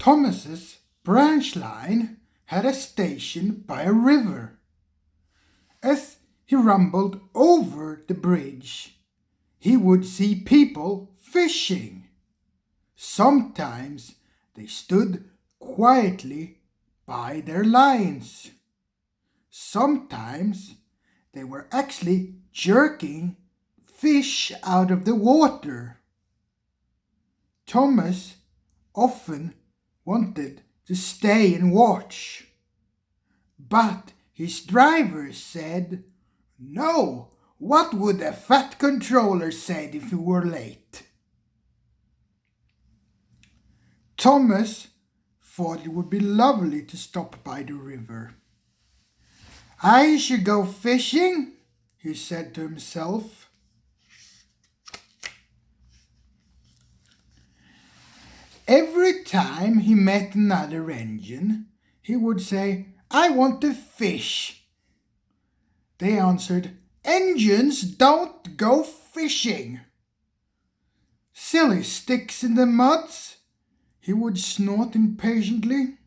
Thomas's branch line had a station by a river. As he rumbled over the bridge, he would see people fishing. Sometimes they stood quietly by their lines. Sometimes they were actually jerking fish out of the water. Thomas often wanted to stay and watch, but his driver said, "No, what would the fat controller said if we were late?" Thomas thought it would be lovely to stop by the river. "I should go fishing," he said to himself. Every time he met another engine, he would say, "I want to fish." They answered, "Engines don't go fishing." "Silly sticks in the muds," he would snort impatiently.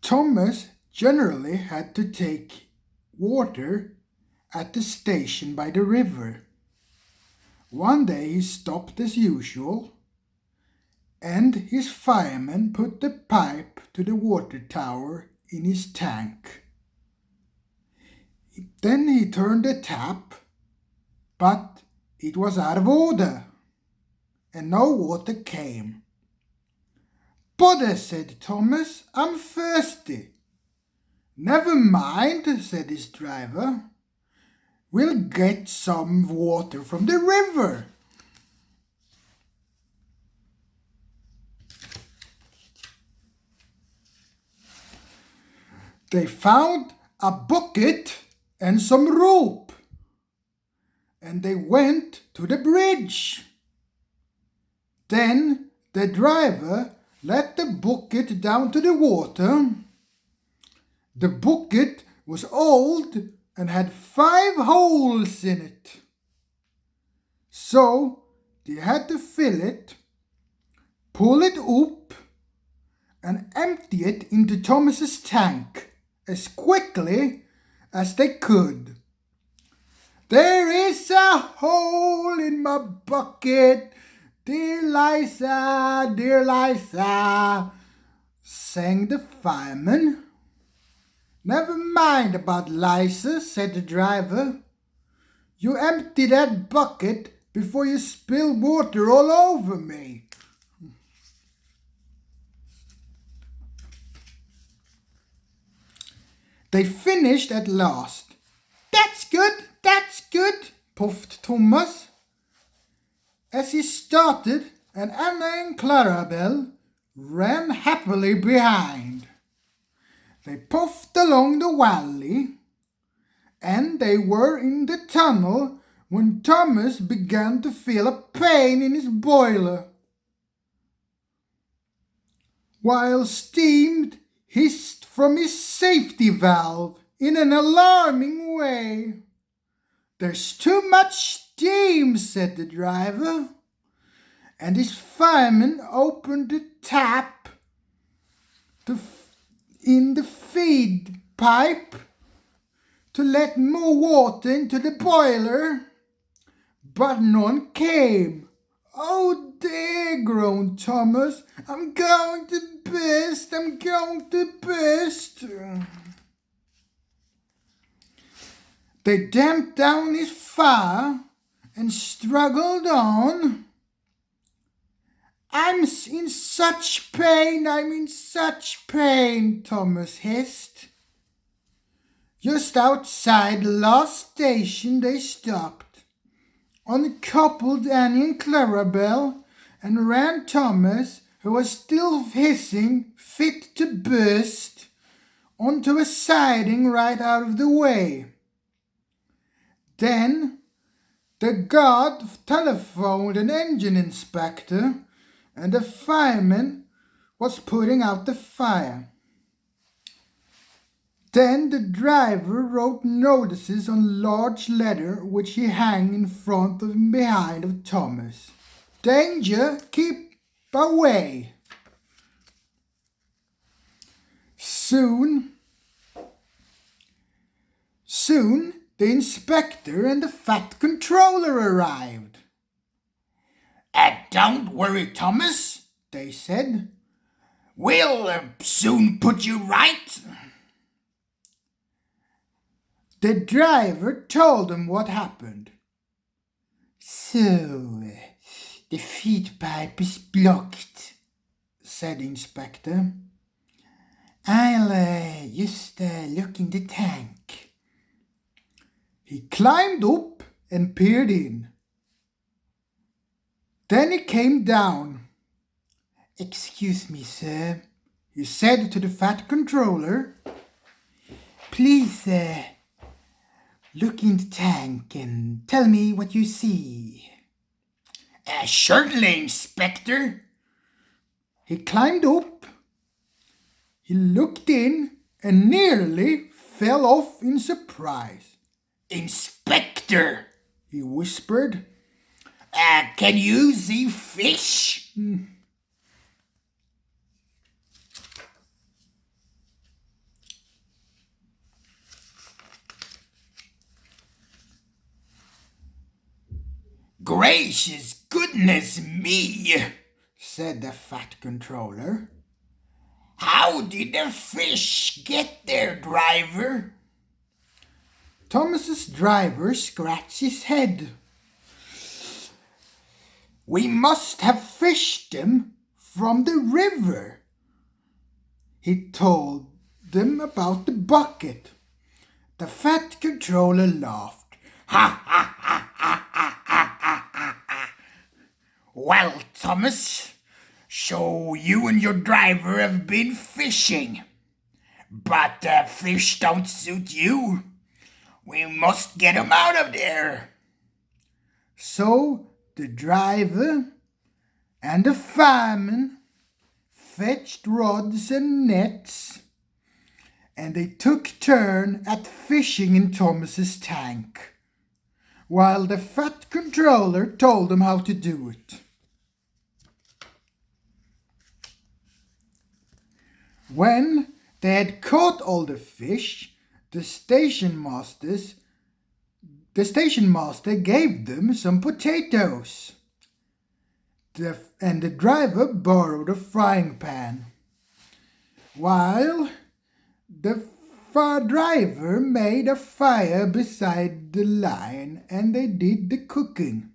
Thomas generally had to take water at the station by the river. One day he stopped as usual, and his fireman put the pipe to the water tower in his tank. Then he turned the tap, but it was out of order, and no water came. "Bother," said Thomas, "I'm thirsty." "Never mind," said his driver. "We'll get some water from the river." They found a bucket and some rope, and they went to the bridge. Then the driver let the bucket down to the water. The bucket was old and had 5 holes in it. So they had to fill it, pull it up, and empty it into Thomas's tank as quickly as they could. "There is a hole in my bucket, dear Liza, sang the fireman. "Never mind about Liza," said the driver. "You empty that bucket before you spill water all over me." They finished at last. That's good," puffed Thomas, as he started, and Anna and Clarabelle ran happily behind. They puffed along the valley, and they were in the tunnel when Thomas began to feel a pain in his boiler, while steam hissed from his safety valve in an alarming way. "There's too much steam," said the driver, and his fireman opened the tap in the feed pipe to let more water into the boiler, but none came. "Oh dear," groaned Thomas, I'm going to burst. They damped down his fire and struggled on. I'm in such pain, Thomas hissed. Just outside the last station they stopped. Uncoupled Annie and Clarabelle and ran Thomas, who was still hissing, fit to burst, onto a siding right out of the way. Then the guard telephoned an engine inspector, and the fireman was putting out the fire. Then the driver wrote notices on large letter which he hung in front and behind of Thomas. Danger, keep away. Soon, the inspector and the fat controller arrived. Don't worry, Thomas, they said. We'll soon put you right. The driver told them what happened. So, the feed pipe is blocked, said the inspector. I'll just look in the tank. He climbed up and peered in. Then he came down. Excuse me, sir, he said to the fat controller. Please look in the tank and tell me what you see. Certainly, Inspector. He climbed up. He looked in and nearly fell off in surprise. Inspector, he whispered. Can you see fish? Gracious goodness me, said the fat controller. How did the fish get there, driver? Thomas's driver scratched his head. We must have fished them from the river. He told them about the bucket. The fat controller laughed. Ha ha ha ha ha ha ha ha. Well, Thomas, so you and your driver have been fishing. But fish don't suit you. We must get 'em out of there. So the driver and the fireman fetched rods and nets, and they took turn at fishing in Thomas's tank, while the fat controller told them how to do it. When they had caught all the fish, the station master gave them some potatoes. And the driver borrowed a frying pan, while the driver made a fire beside the line and they did the cooking.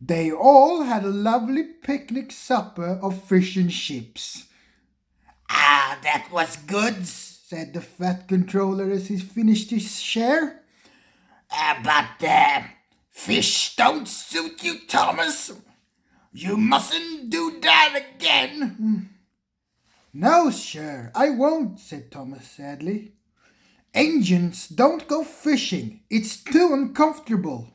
They all had a lovely picnic supper of fish and chips. That was good, said the fat controller as he finished his share. But fish don't suit you, Thomas. You mustn't do that again. No, sir, I won't, said Thomas sadly. Engines don't go fishing. It's too uncomfortable.